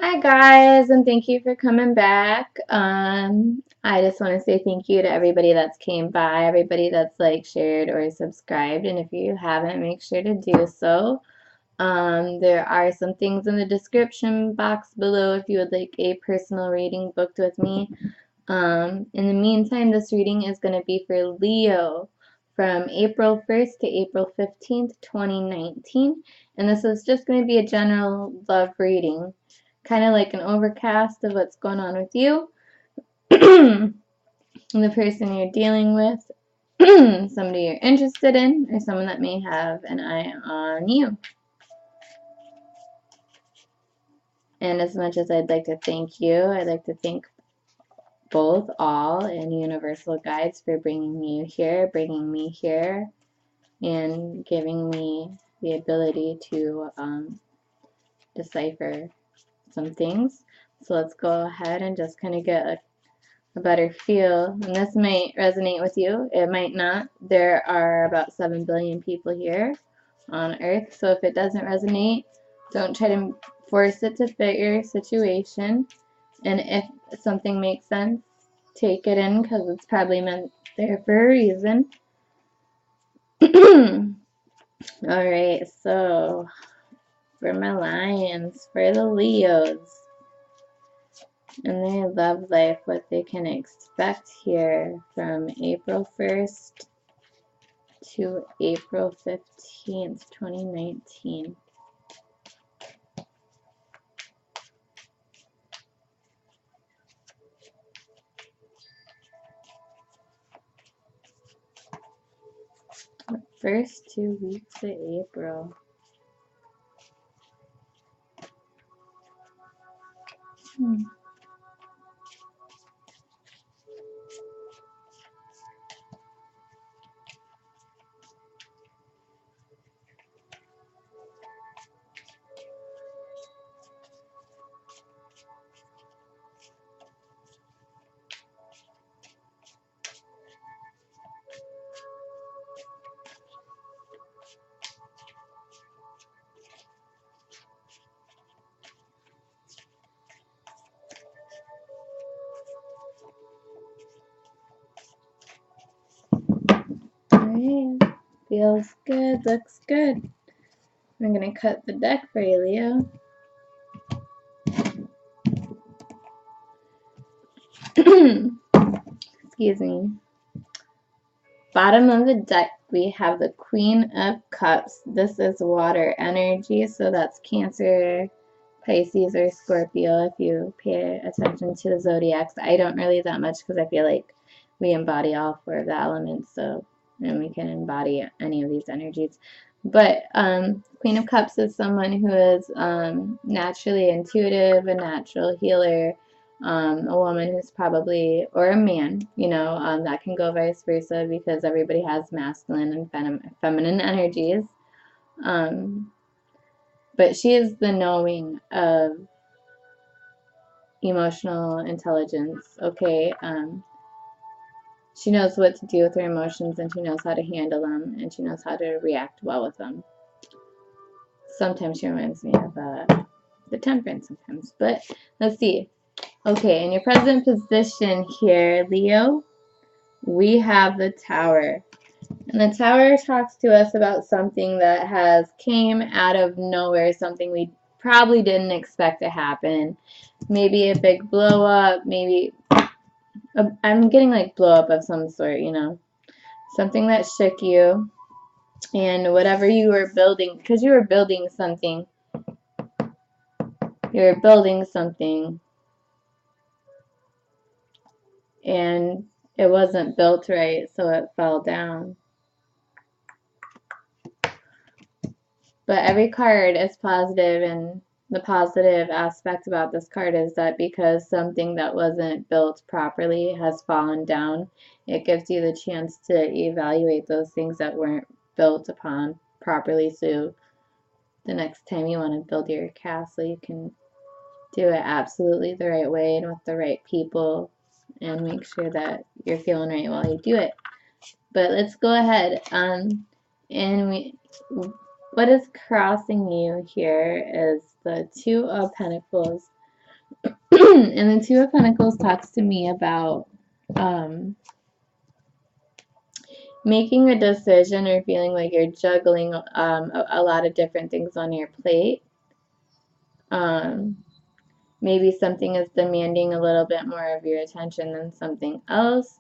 Hi guys, and thank you for coming back. I just want to say thank you to everybody that's came by, everybody that's like shared or subscribed, and if you haven't, make sure to do so. There are some things in the description box below if you would like a personal reading booked with me. In the meantime, this reading is going to be for Leo from April 1st to April 15th, 2019, and this is just going to be a general love reading. Kind of like an overcast of what's going on with you, and the person you're dealing with, somebody you're interested in, or someone that may have an eye on you. And as much as I'd like to thank you, I'd like to thank both, all, and universal guides for bringing me here, and giving me the ability to decipher some things. So let's go ahead and just kind of get a better feel. And this might resonate with you. It might not. There are about 7 billion people here on Earth. So if it doesn't resonate, don't try to force it to fit your situation. And if something makes sense, take it in because it's probably meant there for a reason. Alright, so for my lions, for the Leos, and their love life, what they can expect here from April 1st to April 15th, 2019. The first 2 weeks of April. Alright, feels good, looks good. I'm going to cut the deck for you, Leo. Excuse me. Bottom of the deck, we have the Queen of Cups. This is water energy, so that's Cancer, Pisces, or Scorpio if you pay attention to the zodiacs. I don't really that much because I feel like we embody all 4 of the elements, so and we can embody any of these energies. But Queen of Cups is someone who is naturally intuitive, a natural healer, a woman who's probably, or a man, you know, that can go vice versa because everybody has masculine and feminine energies. But she is the knowing of emotional intelligence, okay? She knows what to do with her emotions, and she knows how to handle them, and she knows how to react well with them. Sometimes she reminds me of the Temperance sometimes, but let's see. Okay, in your present position here, Leo, we have the Tower. And the Tower talks to us about something that has came out of nowhere, something we probably didn't expect to happen. Maybe a big blow up, maybe I'm getting like blow up of some sort, you know. Something that shook you, and whatever you were building, because you were building something. You were building something, and it wasn't built right, so it fell down. But every card is positive, and the positive aspect about this card is that because something that wasn't built properly has fallen down, it gives you the chance to evaluate those things that weren't built upon properly, so the next time you want to build your castle, you can do it absolutely the right way and with the right people, and make sure that you're feeling right while you do it. But let's go ahead. What is crossing you here is the Two of Pentacles. And the Two of Pentacles talks to me about making a decision or feeling like you're juggling a lot of different things on your plate. Maybe something is demanding a little bit more of your attention than something else.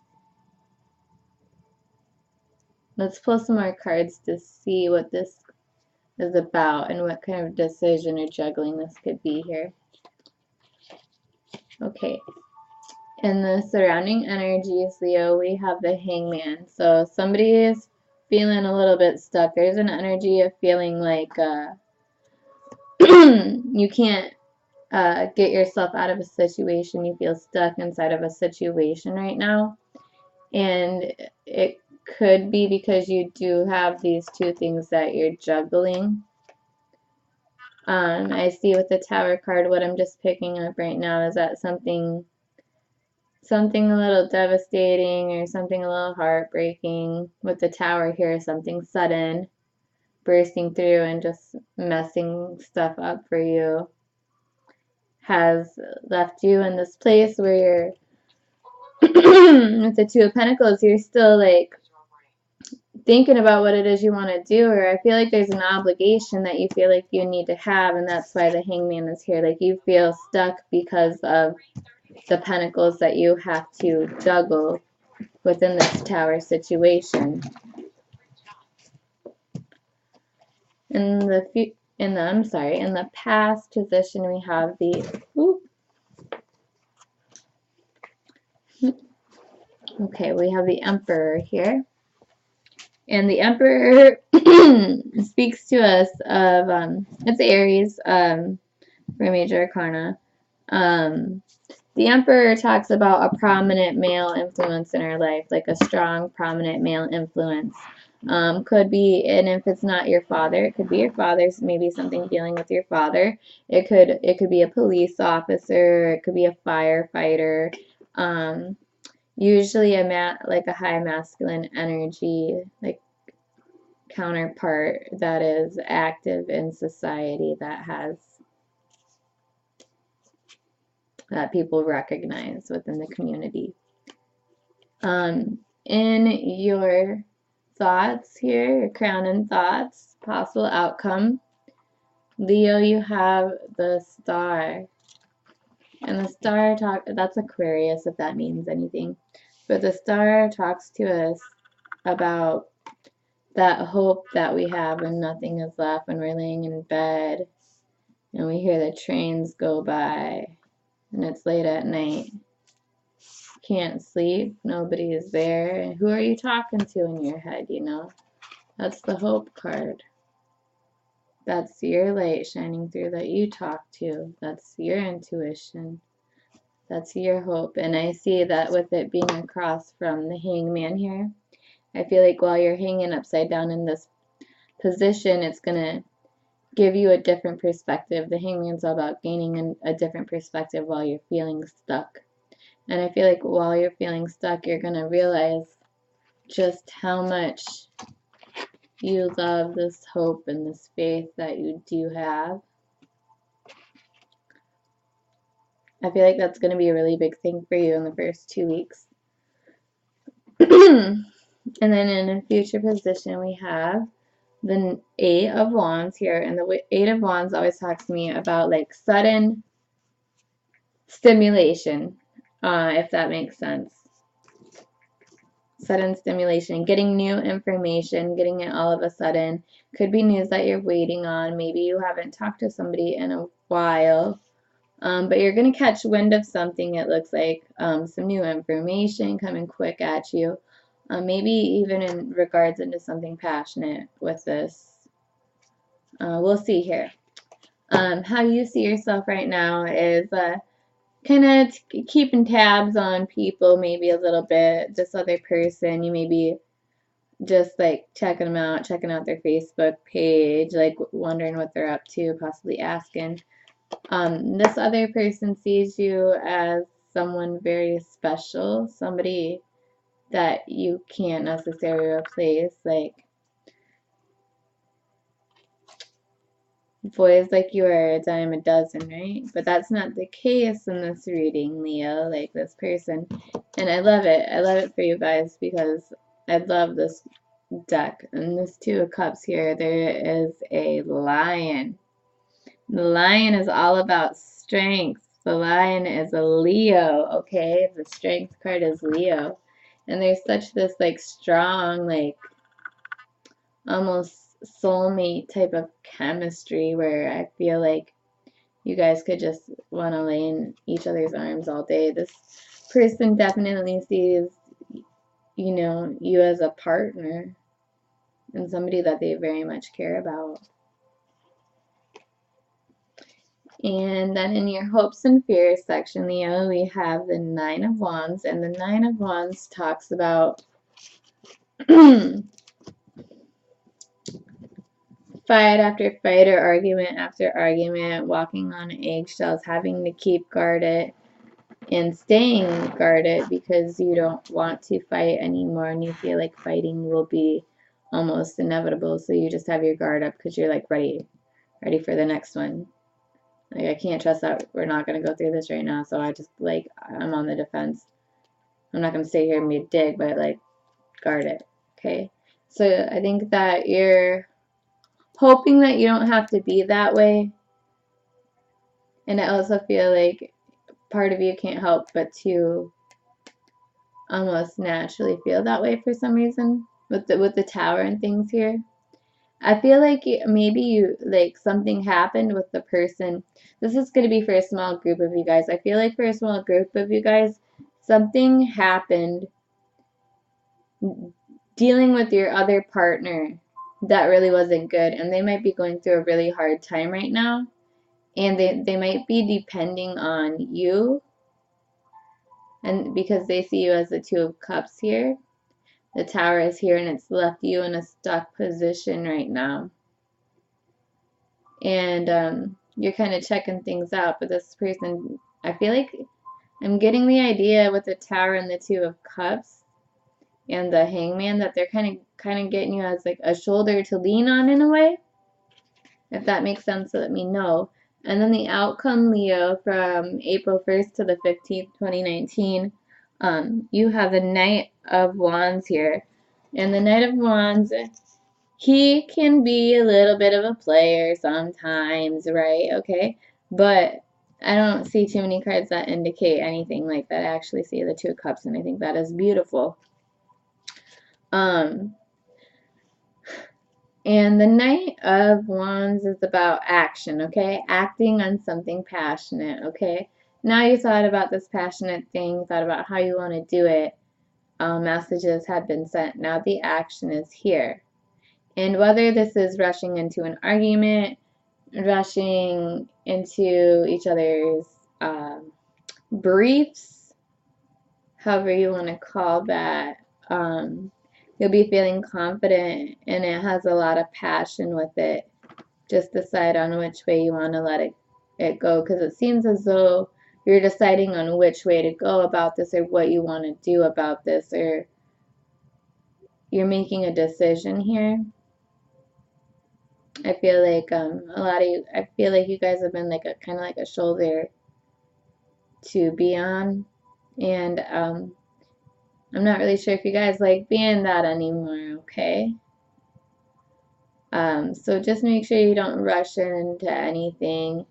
Let's pull some more cards to see what this is about and what kind of decision or juggling this could be here. Okay. In the surrounding energies, Leo, we have the Hangman. So somebody is feeling a little bit stuck. There's an energy of feeling like you can't get yourself out of a situation. You feel stuck inside of a situation right now. And it could be because you do have these two things that you're juggling. I see with the Tower card, what I'm just picking up right now is that something a little devastating or something a little heartbreaking. With the Tower here, something sudden bursting through and just messing stuff up for you has left you in this place where you're with the Two of Pentacles, you're still like thinking about what it is you want to do, or I feel like there's an obligation that you feel like you need to have, and that's why the Hangman is here. Like you feel stuck because of the pentacles that you have to juggle within this Tower situation. In the past position we have the we have the Emperor here. And the Emperor speaks to us of, it's Aries for Major Arcana. The Emperor talks about a prominent male influence in our life, like a strong, prominent male influence. Could be, and if it's not your father, it could be your father's, maybe something dealing with your father. It could be a police officer, it could be a firefighter. Usually like a high masculine energy, like counterpart that is active in society, that people recognize within the community. In your thoughts here, your crown and thoughts, possible outcome, Leo, you have the Star. And the Star that's Aquarius, if that means anything. But the Star talks to us about that hope that we have when nothing is left, when we're laying in bed and we hear the trains go by and it's late at night. Can't sleep, nobody is there. Who are you talking to in your head, you know? That's the Hope card. That's your light shining through that you talk to. That's your intuition. That's your hope. And I see that with it being across from the Hangman here, I feel like while you're hanging upside down in this position, it's going to give you a different perspective. The Hangman's all about gaining a different perspective while you're feeling stuck. And I feel like while you're feeling stuck, you're going to realize just how much you love this hope and this faith that you do have. I feel like that's going to be a really big thing for you in the first 2 weeks. And then in a future position, we have the Eight of Wands here. And the Eight of Wands always talks to me about like sudden stimulation, if that makes sense. Sudden stimulation, getting new information, getting it all of a sudden. Could be news that you're waiting on. Maybe you haven't talked to somebody in a while, but you're going to catch wind of something. It looks like some new information coming quick at you. Maybe even in regards into something passionate with this. We'll see here. How you see yourself right now is kind of keeping tabs on people, maybe a little bit. This other person, you may be just like checking them out, checking out their Facebook page, like wondering what they're up to, possibly asking. This other person sees you as someone very special, somebody that you can't necessarily replace. Like boys like you are a dime a dozen, right? But that's not the case in this reading, Leo, like this person. And I love it. I love it for you guys because I love this deck. And this Two of Cups here, there is a lion. The lion is all about strength. The lion is a Leo, okay? The strength card is Leo. And there's such this like strong, like almost soulmate type of chemistry where I feel like you guys could just want to lay in each other's arms all day. This person definitely sees, you know, you as a partner and somebody that they very much care about. And then in your hopes and fears section, Leo, we have the Nine of Wands, and the Nine of Wands talks about fight after fight or argument after argument, walking on eggshells, having to keep guarded and staying guarded because you don't want to fight anymore and you feel like fighting will be almost inevitable. So you just have your guard up because you're like ready for the next one. Like, I can't trust that we're not going to go through this right now. So I just like, I'm on the defense. I'm not going to stay here and be a dick, but like guard it. Okay. So I think that you're hoping that you don't have to be that way. And I also feel like part of you can't help but to almost naturally feel that way for some reason with the tower and things here. I feel like maybe you like something happened with the person. This is going to be for a small group of you guys. I feel like for a small group of you guys, something happened dealing with your other partner that really wasn't good, and they might be going through a really hard time right now, and they might be depending on you, and because they see you as the Two of Cups here. The Tower is here and it's left you in a stuck position right now. And you're kind of checking things out, but this person, I feel like I'm getting the idea with the Tower and the Two of Cups and the Hangman that they're kind of getting you as like a shoulder to lean on in a way. If that makes sense, so let me know. And then the outcome, Leo, from April 1st to the 15th, 2019, you have the Knight of Wands here. And the Knight of Wands, he can be a little bit of a player sometimes, right? Okay, but I don't see too many cards that indicate anything like that. I actually see the Two of Cups, and I think that is beautiful. And the Knight of Wands is about action, okay? Acting on something passionate, okay? Now you thought about this passionate thing, you thought about how you want to do it. Messages have been sent. Now the action is here. And whether this is rushing into an argument, rushing into each other's briefs, however you want to call that, you'll be feeling confident and it has a lot of passion with it. Just decide on which way you want to let it go, because it seems as though you're deciding on which way to go about this or what you want to do about this, or you're making a decision here. I feel like a lot of you, I feel like you guys have been like a kind of like a shoulder to be on, and I'm not really sure if you guys like being that anymore, okay? So just make sure you don't rush into anything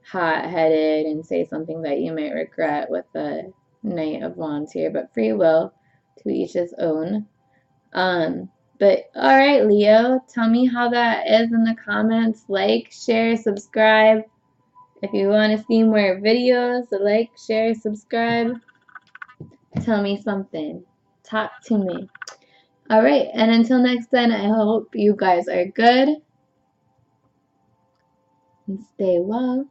hot-headed and say something that you might regret with the Knight of Wands here, but free will, to each his own. But alright, Leo, tell me how that is in the comments. Like, share, subscribe. If you want to see more videos, like, share, subscribe. Tell me something. Talk to me. Alright, and until next time, I hope you guys are good. And stay well.